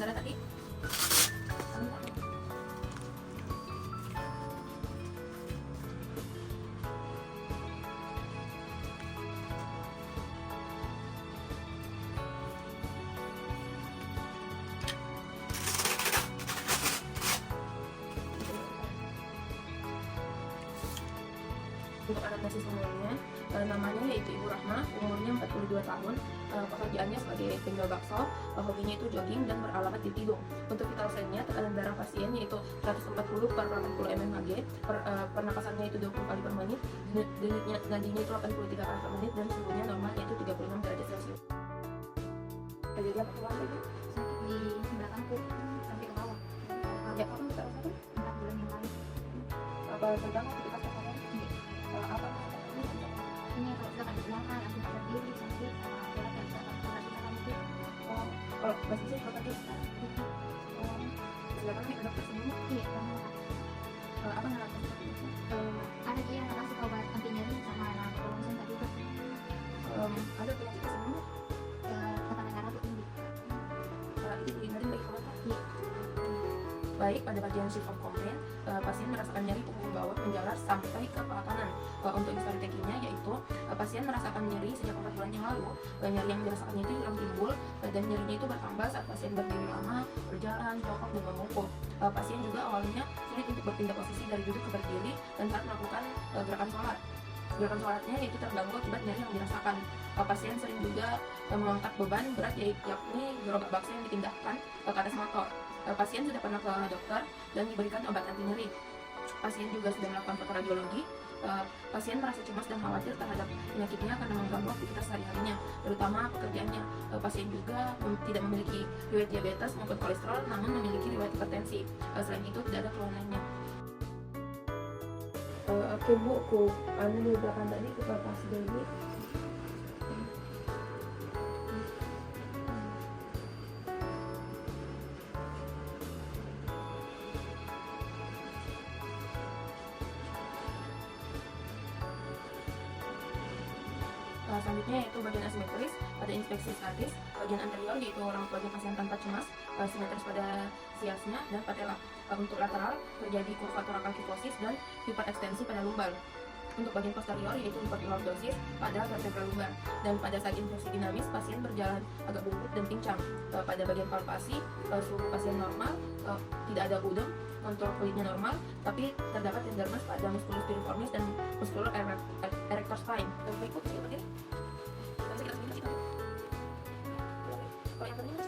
darah tadi. Untuk adaptasi semuanya, namanya yaitu Ibu Rahma, umurnya 42 tahun, pekerjaannya sebagai penjual bakso, hobinya itu jogging dan beralamat di Tidung. Untuk vital sign-nya, tekanan darah pasien yaitu 140/80 mmHg, pernapasannya itu 20 kali per menit, nadinya itu 83 kali per menit, dan suhunya normal yaitu 36 derajat Celcius. Jadi apa keluar itu? Sakit di belakangku sampai ke bawah. Ya, kapan kita rasakan? 4 bulan yang lalu. Apa tentang aktivitas sehari-hari? Apa? Ini kalau sudah ada ulangan, aku tak berdiri sakit sama berat dan berat rambut. Oh, kalau masih sih kalau tadi silakan nih ke dokter sebelumnya. Iya, kamu Apa ngerasa seperti itu? ada dia yang kasih obat anti nyeri sama anak langsung tadi tuh Ada penyakit sebelumnya? tekanan darah tuh tinggi. Itu diingetin lagi kalau Iya. Baik, pada bagian shift of complaint, pasien merasakan nyeri punggung bawah menjalar sampai ke kepala kanan. Untuk historiotekinya yaitu pasien merasakan nyeri sejak 4 bulan yang lalu. Nyeri yang dirasakannya itu hilang timbul dan nyerinya itu bertambah saat pasien berdiri lama, berjalan, jongkok, dan membungkuk. Pasien juga awalnya sulit untuk berpindah posisi dari duduk ke berdiri dan saat melakukan gerakan sholat. Gerakan sholatnya itu terganggu akibat nyeri yang dirasakan. Pasien sering juga mengangkat beban berat yakni gerobak bakso yang dipindahkan ke atas motor. Pasien sudah pernah ke dokter dan diberikan obat anti nyeri. Pasien juga sudah melakukan fotoradiologi. Pasien merasa cemas dan khawatir terhadap penyakitnya karena mengganggu aktivitas sehari-harinya, terutama pekerjaannya. Pasien juga tidak memiliki riwayat diabetes maupun kolesterol, namun memiliki riwayat hipertensi. Selain itu tidak ada keluhan lainnya. Oke Bu, aku di belakang tadi ke pas dulu. Selanjutnya yaitu bagian asimetris pada inspeksi statis, bagian anterior yaitu orang bagian pasien tanpa cemas, simetris pada siasnya dan patella. Untuk lateral terjadi kurva torakal kifosis dan hiperekstensi pada lumbar. Untuk bagian posterior yaitu hiperlordosis pada vertebra lumbar, dan pada saat infeksi dinamis pasien berjalan agak bungkuk dan pincang. Pada bagian palpasi suhu pasien normal, tidak ada udem, kontrol kulitnya normal, tapi terdapat epidermis pada musculus piriformis dan musculus erector spine. Berikut sih begini. Bisa kita sini kita. Kalau yang tadi mas,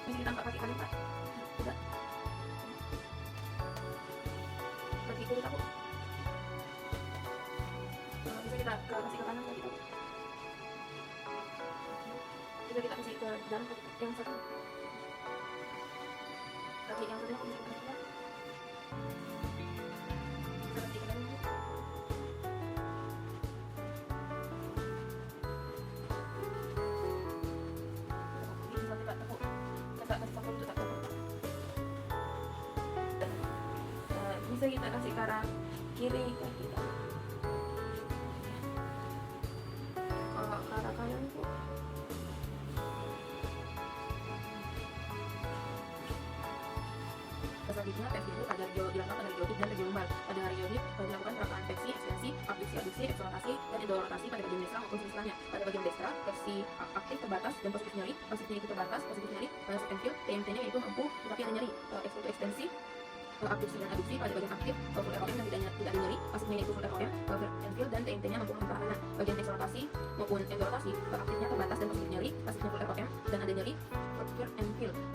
bisa ditangkap kaki kali pak. Tidak. Kaki kulit aku. Bisa kita kasih ke kanan lagi. Bisa kita kasih ke dalam yang satu. Kaki yang satu aku bisa kasih ke bisa kita kasih ke arah kiri ke kita. Kalau ke arah kanan Bu. Selanjutnya tes dulu agar dilakukan pada regioid dan regio lumbar. Pada regioid dilakukan rangkaian fleksi, ekstensi, abduksi, eksorotasi, dan endorotasi pada bagian destra maupun sebelah. Pada bagian destra, fleksi aktif terbatas dan positif nyeri. Pasifnya itu terbatas, positif nyeri. Subtentil, TMT-nya itu mampu tetapi ada nyeri. Ekstensi, abduksi dan aduksi pada bagian aktif, full ROM dan tidak ada nyeri. Pasifnya itu full ROM, vertebral dan TMT-nya mampu menahan. Bagian eksorotasi maupun endorotasi, aktifnya terbatas dan positif nyeri. Pasifnya full ROM dan ada nyeri.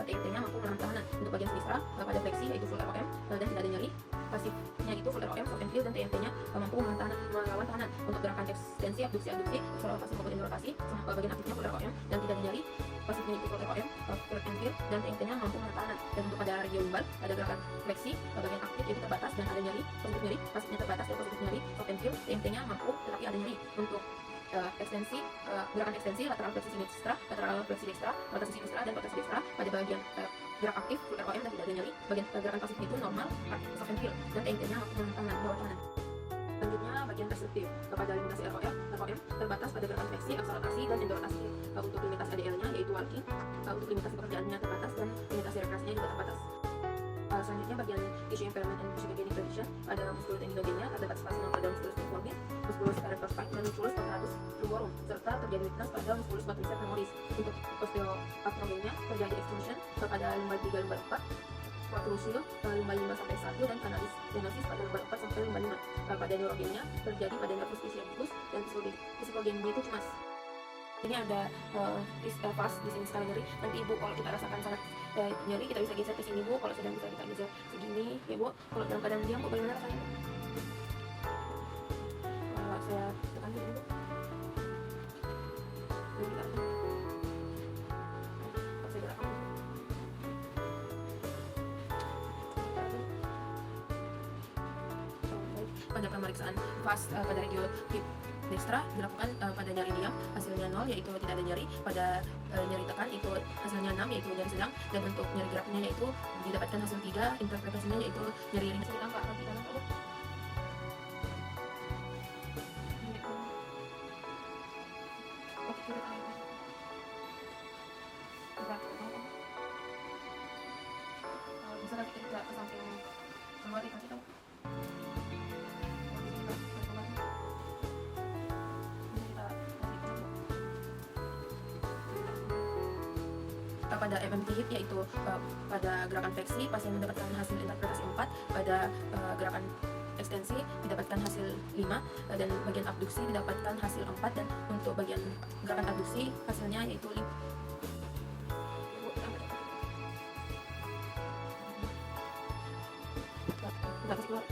TMT-nya mampu menahan tahanan. Untuk bagian sinistra pada fleksi yaitu full ROM dan tidak ada nyeri. Pasifnya itu full ROM, subtentil dan TMT-nya mampu melawan tahanan. Untuk gerakan ekstensi, abduksi, eksorotasi maupun endorotasi, bagian aktifnya full ROM dan tidak ada nyeri. Pasifnya itu full ROM, subtentil dan TMT-nya mampu menahan tahanan. Dan untuk pada regio lumbar ada gerakan fleksi, bagian aktif itu terbatas dan ada nyeri, positif nyeri. Pasifnya terbatas dan positif nyeri, subtentil, TMT-nya mampu tetapi ada nyeri. Untuk ekstensi, gerakan ekstensi, lateral fleksi sinistra, lateral fleksi dekstra, rotasi sinistra dan rotasi dekstra pada bagian gerak aktif full ROM dan tidak ada nyeri. Bagian gerakan pasif itu normal, subtentil dan TMT-nya mampu menahan bawah tahanan. Selanjutnya bagian reseptif pada limitasi ROM terbatas pada gerakan fleksi, akselerasi dan endorotasi. untuk limitasi ADL-nya yaitu walking, untuk limitasi pekerjaannya terbatas, dan limitasi rekreasinya juga terbatas. Selanjutnya bagian tissue impairment and tissue gaining condition pada musculus tendinogenia terdapat spasma pada musculus piriformis, musculus erector spine, dan musculus quadratus lumborum, serta terjadi weakness pada musculus quadriceps femoris. Untuk osteoarthrogenia terjadi extension pada lumbar 3 lumbar 4, protrusil lumbar 5 sampai 1, dan cannabis stenosis pada lumbar 4 sampai lumbar 5. Pada neurogenia terjadi pada nervus sciaticus, dan psikogenia itu cemas. Ini ada vas di sini sekali nyeri. Nanti ibu kalau kita rasakan sangat nyeri, kita bisa geser ke sini bu. Kalau sedang bisa kita geser segini ya bu. Kalau dalam keadaan diam bu, bagaimana rasanya bu? Kalau saya tekan dulu bu. Ini kita akan saya gerakkan. Pada pemeriksaan vas pada regio hip dextra dilakukan pada nyeri diam hasilnya 0 yaitu tidak ada nyeri, pada nyeri tekan itu hasilnya 6 yaitu nyeri sedang, dan untuk nyeri geraknya yaitu didapatkan hasil 3, interpretasinya yaitu nyeri ringan. Kita angkat kaki kanan bu. Bisa nanti kita ke samping keluar dikasih tahu. Pada FMT hip yaitu pada gerakan fleksi pasien mendapatkan hasil interpretasi 4, pada gerakan ekstensi didapatkan hasil 5, dan bagian abduksi didapatkan hasil 4, dan untuk bagian gerakan abduksi hasilnya yaitu 5. Kita kasih keluar.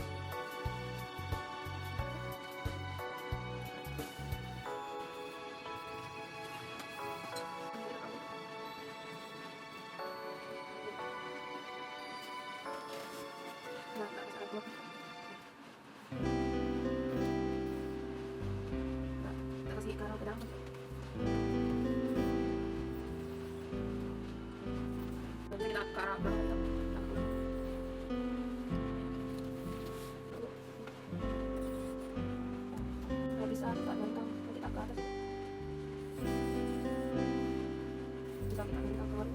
Kita kasih ke arah pedang. Nanti kita ke arah belakang. Nggak bisa, kita bentang. Nanti kita ke atas. Bisa kita bentang keluar.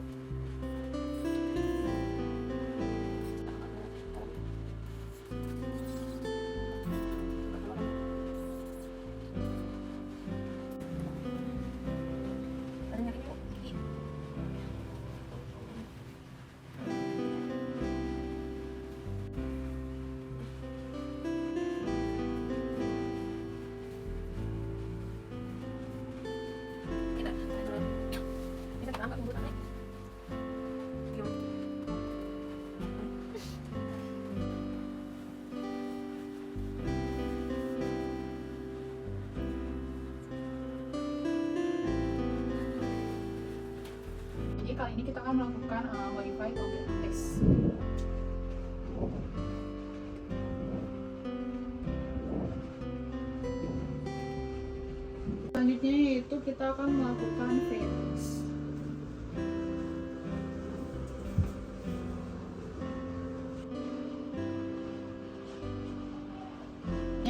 Angkat umbutannya. Jadi kali ini kita akan melakukan modified object test. Selanjutnya yaitu kita akan melakukan VTS.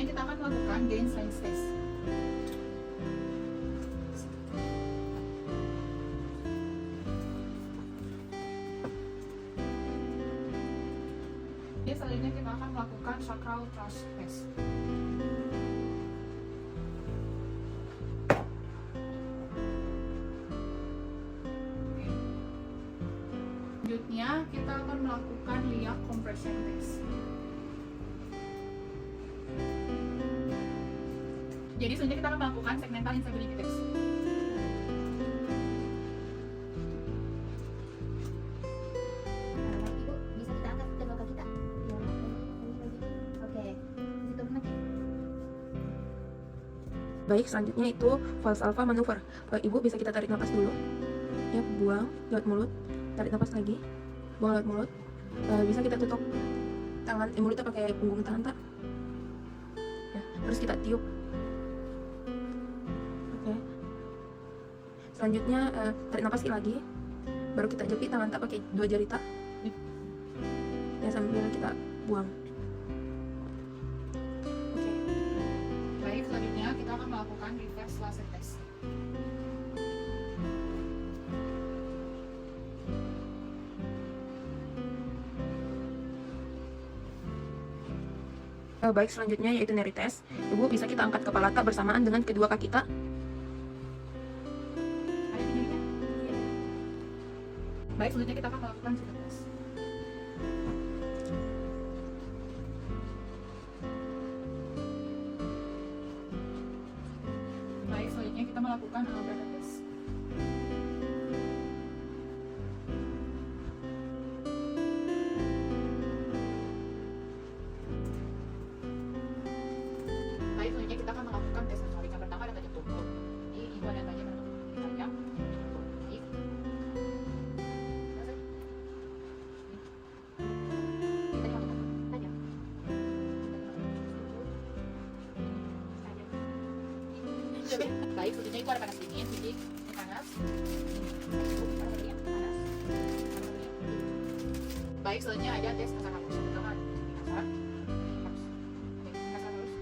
Kita akan melakukan gain science test. Jadi selanjutnya kita akan melakukan sacral thrust test. Selanjutnya kita akan melakukan iliac compression test. Jadi selanjutnya kita akan melakukan segmental instability test. Ibu, bisa kita angkat kedua kaki kita. Oke, kita turun lagi. Baik, selanjutnya itu false alpha maneuver. Ibu bisa kita tarik nafas dulu. Ya, buang lewat mulut. Tarik nafas lagi. Buang lewat mulut. Bisa kita tutup tangan, mulutnya pakai punggung tangan tak? Ya, terus kita tiup. Oke. Selanjutnya tarik nafas lagi. Baru kita jepit tangan tak pakai 2 jari tak. Ya, sambil kita buang. Oke. Baik, selanjutnya kita akan melakukan reverse laser test. Baik, selanjutnya yaitu nyeri tes. Ibu bisa kita angkat kepala tak bersamaan dengan kedua kaki tak. Ada nyerinya? Baik, selanjutnya kita akan melakukan sit up test. Baik, selanjutnya kita melakukan berat test. Baik, selanjutnya kita akan melakukan tes sensorik. Yang pertama ada tajam tubuh. Jadi ibu ada tajam tajam. Baik. Kita dilakukan tajam. Baik, selanjutnya itu ada panas dingin. Jadi ini panas. Baik, selanjutnya ada tes kasar hapus. Yang pertama kasar. Hapus. Oke, kasar halus.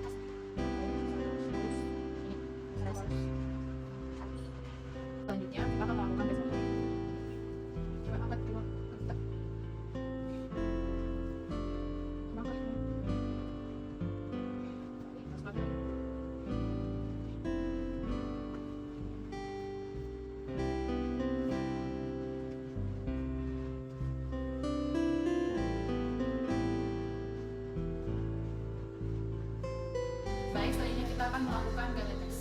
Selanjutnya kita akan melakukan tes motorik. Coba angkat keluar. Angkat. Coba angkat. Mas pakai. Baik, selanjutnya kita akan melakukan gale tes.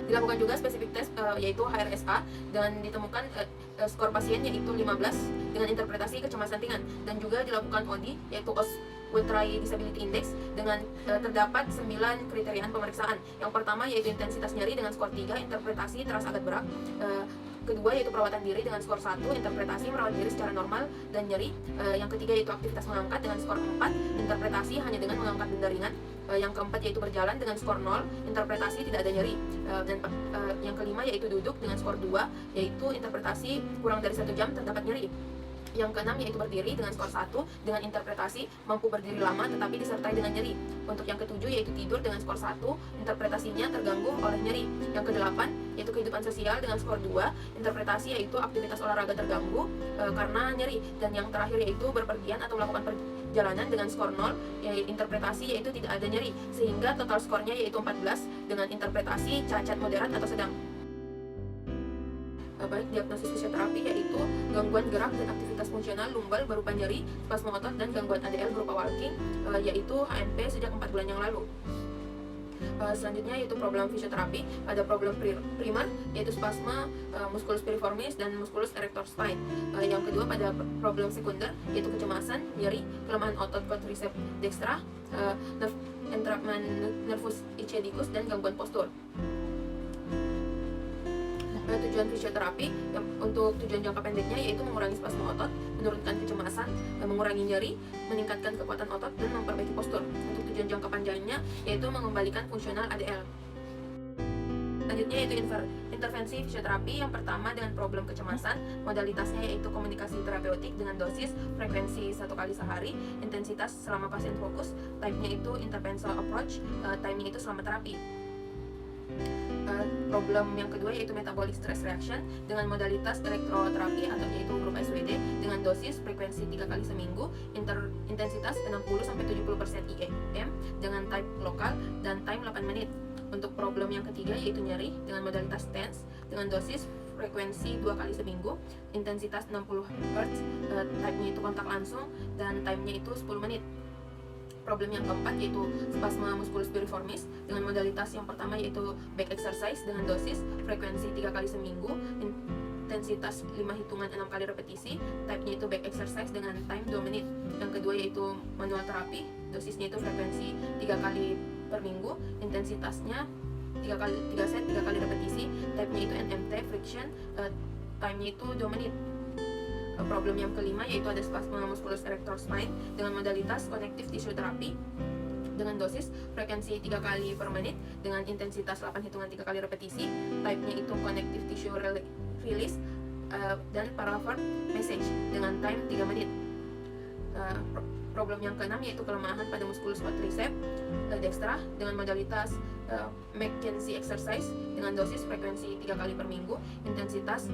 Dilakukan juga spesifik tes yaitu HRSA dan ditemukan skor pasien yaitu 15 dengan interpretasi kecemasan ringan, dan juga dilakukan ODI yaitu Ultrae Disability Index dengan terdapat 9 kriteriaan pemeriksaan. Yang pertama yaitu intensitas nyeri dengan skor 3, interpretasi terasa agak berat. Kedua yaitu perawatan diri dengan skor 1, interpretasi merawat diri secara normal dan nyeri. Yang ketiga yaitu aktivitas mengangkat dengan skor 4, interpretasi hanya dengan mengangkat benda ringan. Yang keempat yaitu berjalan dengan skor 0, interpretasi tidak ada nyeri. Dan yang kelima yaitu duduk dengan skor 2, yaitu interpretasi kurang dari 1 jam terdapat nyeri. Yang keenam yaitu berdiri dengan skor 1 dengan interpretasi mampu berdiri lama tetapi disertai dengan nyeri. Untuk yang ketujuh yaitu tidur dengan skor 1, interpretasinya terganggu oleh nyeri. Yang kedelapan yaitu kehidupan sosial dengan skor 2, interpretasi yaitu aktivitas olahraga terganggu karena nyeri. Dan yang terakhir yaitu berpergian atau melakukan perjalanan dengan skor 0, yaitu interpretasi yaitu tidak ada nyeri, sehingga total skornya yaitu 14 dengan interpretasi cacat moderat atau sedang. Baik, diagnosis fisioterapi yaitu gangguan gerak dan aktivitas fungsional lumbal berupa nyeri, spasme otot, dan gangguan ADL berupa walking yaitu HNP sejak 4 bulan yang lalu. Selanjutnya yaitu problem fisioterapi. Ada problem primer yaitu spasme musculus piriformis dan musculus erector spine. Yang kedua pada problem sekunder yaitu kecemasan, nyeri, kelemahan otot quadriceps dextra, entrapment nervus ischiadicus, dan gangguan postur. Tujuan fisioterapi untuk tujuan jangka pendeknya yaitu mengurangi spasme otot, menurunkan kecemasan, mengurangi nyeri, meningkatkan kekuatan otot, dan memperbaiki postur. Untuk tujuan jangka panjangnya yaitu mengembalikan fungsional ADL. Selanjutnya yaitu intervensi fisioterapi. Yang pertama dengan problem kecemasan, modalitasnya yaitu komunikasi terapeutik dengan dosis frekuensi 1 kali sehari, intensitas selama pasien fokus, type-nya itu interventional approach, time-nya itu selama terapi. Problem yang kedua yaitu metabolic stress reaction dengan modalitas elektroterapi atau yaitu grup SWD dengan dosis frekuensi 3 kali seminggu, intensitas 60-70% IEM dengan type lokal dan time 8 menit. Untuk problem yang ketiga yaitu nyeri dengan modalitas TENS dengan dosis frekuensi 2 kali seminggu, intensitas 60 Hz, type-nya itu kontak langsung dan time-nya itu 10 menit. Problem yang keempat yaitu spasma musculus piriformis dengan modalitas yang pertama yaitu back exercise dengan dosis frekuensi 3 kali seminggu, intensitas 5 hitungan 6 kali repetisi, type-nya itu back exercise dengan time 2 menit. Yang kedua yaitu manual terapi, dosisnya itu frekuensi 3 kali per minggu, intensitasnya 3 set 3 kali repetisi, type-nya itu NMT friction, time-nya itu 2 menit. Problem yang kelima yaitu ada spasme musculus erector spine dengan modalitas connective tissue therapy dengan dosis frekuensi 3 kali per menit dengan intensitas 8 hitungan 3 kali repetisi, type-nya itu connective tissue release dan paraverb message dengan time 3 menit. Problem yang keenam yaitu kelemahan pada muskulus quadriceps dextra dengan modalitas McKenzie exercise dengan dosis frekuensi 3 kali per minggu, intensitas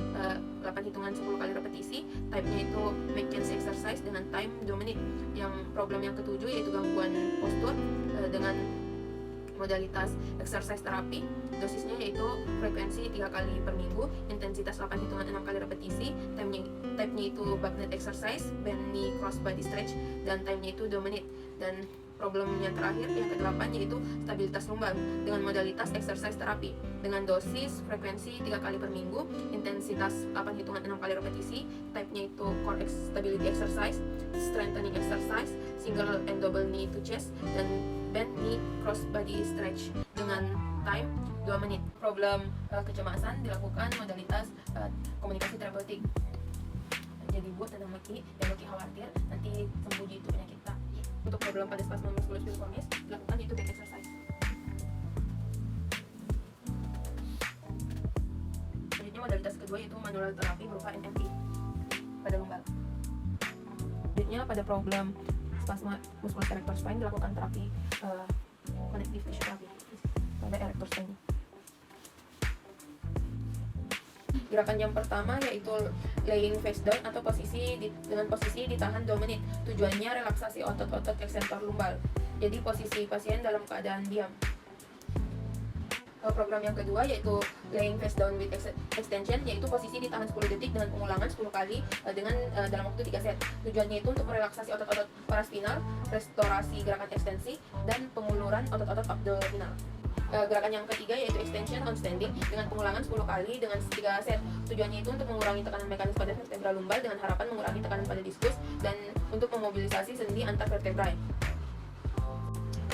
8 hitungan 10 kali repetisi, type-nya itu McKenzie exercise dengan time 2 menit. Yang problem yang ketujuh yaitu gangguan postur dengan modalitas exercise terapi, dosisnya yaitu frekuensi 3 kali per minggu, intensitas 8 hitungan 6 kali repetisi, type-nya itu backnet exercise, bend knee cross body stretch, dan time-nya itu 2 menit. Dan problem yang terakhir, yang ke-8, yaitu stabilitas lumbar dengan modalitas exercise terapi dengan dosis frekuensi 3 kali per minggu, intensitas 8 hitungan 6 kali repetisi, type-nya itu core stability exercise, strengthening exercise, single and double knee to chest, dan bend knee cross body stretch dengan time 2 menit. Problem kecemasan dilakukan modalitas komunikasi terapeutik. Jadi buat tenang Maki, dan Maki khawatir nanti sembuh itu penyakit kita. Untuk problem pada spasma musculus piriformis dilakukan itu back exercise. Selanjutnya modalitas kedua yaitu manual terapi berupa NMP pada lumbar. Selanjutnya pada problem spasma musculus erector spine dilakukan terapi connective tissue therapy pada erector spine. Gerakan yang pertama yaitu laying face down atau dengan posisi ditahan 2 menit. Tujuannya relaksasi otot-otot ekstentor lumbal. Jadi posisi pasien dalam keadaan diam. Program yang kedua yaitu laying face down with extension, yaitu posisi ditahan 10 detik dengan pengulangan 10 kali dengan dalam waktu 3 set. Tujuannya itu untuk merelaksasi otot-otot paraspinal, restorasi gerakan ekstensi, dan penguluran otot-otot abdominal. Gerakan yang ketiga yaitu extension on standing dengan pengulangan 10 kali dengan 3 set. Tujuannya itu untuk mengurangi tekanan mekanis pada vertebra lumbal dengan harapan mengurangi tekanan pada diskus dan untuk memobilisasi sendi antar vertebrae.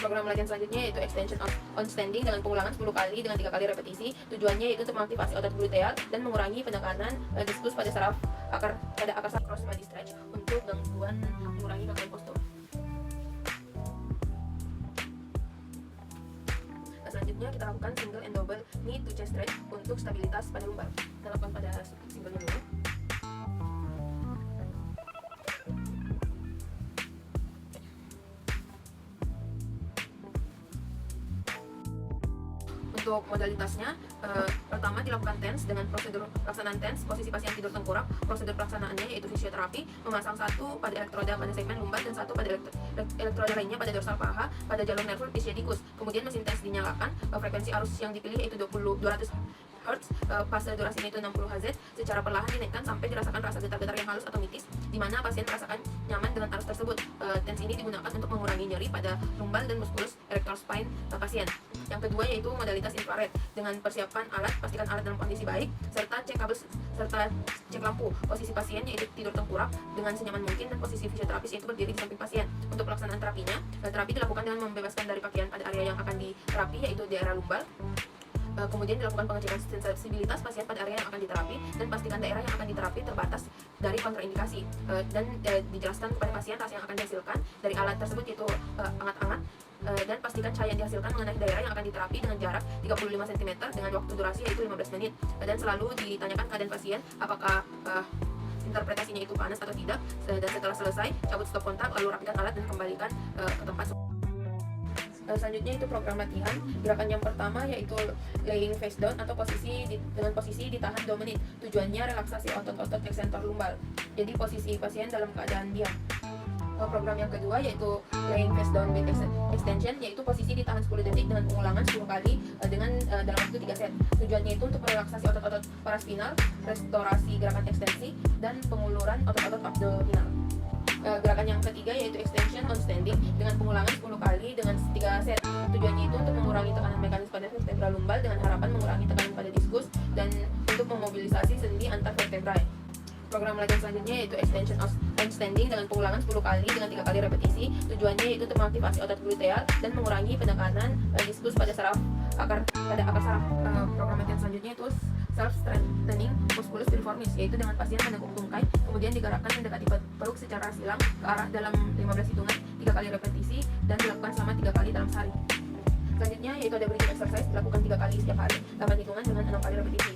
Program latihan selanjutnya yaitu extension on standing dengan pengulangan 10 kali dengan 3 kali repetisi. Tujuannya yaitu untuk mengaktifasi otot gluteal dan mengurangi penekanan diskus pada saraf akar saraf cross body stretch untuk mengurangi gangguan postur. Selanjutnya kita lakukan single and double knee to chest stretch untuk stabilitas pada lumbar. Kita lakukan pada single dulu. Untuk modalitasnya, pertama dilakukan TENS dengan prosedur pelaksanaan TENS, posisi pasien tidur tengkurap. Prosedur pelaksanaannya yaitu fisioterapi, memasang satu pada elektroda pada segmen lumbar dan satu pada elektroda lainnya pada dorsal paha pada jalur nervus ischiadicus. Kemudian mesin TENS dinyalakan, frekuensi arus yang dipilih yaitu 200 Hz, fase durasinya itu 60 Hz. Secara perlahan dinaikkan sampai dirasakan rasa getar-getar yang halus atau mitis, di mana pasien merasakan nyaman dengan arus tersebut. TENS ini digunakan untuk mengurangi nyeri pada lumbar dan musculus erector spine pasien. Yang kedua yaitu modalitas infrared dengan persiapan alat, pastikan alat dalam kondisi baik, serta cek kabel serta cek lampu. Posisi pasien yaitu tidur tengkurap dengan senyaman mungkin, dan posisi fisioterapis yaitu berdiri di samping pasien. Untuk pelaksanaan terapinya, terapi dilakukan dengan membebaskan dari pakaian pada area yang akan diterapi yaitu daerah lumbar. Kemudian dilakukan pengecekan sensibilitas pasien pada area yang akan diterapi dan pastikan daerah yang akan diterapi terbatas dari kontraindikasi, dan dijelaskan kepada pasien rasa yang akan dihasilkan dari alat tersebut yaitu hangat-hangat, dan pastikan cahaya yang dihasilkan mengenai daerah yang akan diterapi dengan jarak 35 cm dengan waktu durasi yaitu 15 menit, dan selalu ditanyakan keadaan pasien apakah interpretasinya itu panas atau tidak, dan setelah selesai cabut stop kontak lalu rapikan alat dan kembalikan ke tempat. Selanjutnya itu program latihan. Gerakan yang pertama yaitu laying face down atau dengan posisi ditahan 2 menit. Tujuannya relaksasi otot-otot ekstentor lumbal. Jadi posisi pasien dalam keadaan diam. Program yang kedua yaitu laying face down with extension, yaitu posisi ditahan 10 detik dengan pengulangan 10 kali dengan dalam waktu 3 set. Tujuannya itu untuk merelaksasi otot-otot paraspinal, restorasi gerakan ekstensi, dan penguluran otot-otot abdominal. Gerakan yang ketiga yaitu extension on standing dengan pengulangan 10 kali dengan 3 set. Tujuannya itu untuk mengurangi tekanan mekanis pada vertebra lumbal dengan harapan mengurangi tekanan pada diskus dan untuk memobilisasi sendi antar vertebrae. Program latihan selanjutnya yaitu extension on standing dengan pengulangan 10 kali dengan 3 kali repetisi. Tujuannya yaitu untuk mengaktifasi otot gluteal dan mengurangi penekanan diskus pada saraf akar saraf. Program latihan selanjutnya itu self strengthening musculus piriformis, yaitu dengan pasien meneguk tungkai kemudian digerakkan mendekati perut secara silang ke arah dalam 15 hitungan 3 kali repetisi dan dilakukan selama 3 kali dalam sehari. Selanjutnya yaitu ada breathing exercise, dilakukan 3 kali setiap hari 8 hitungan dengan 6 kali repetisi.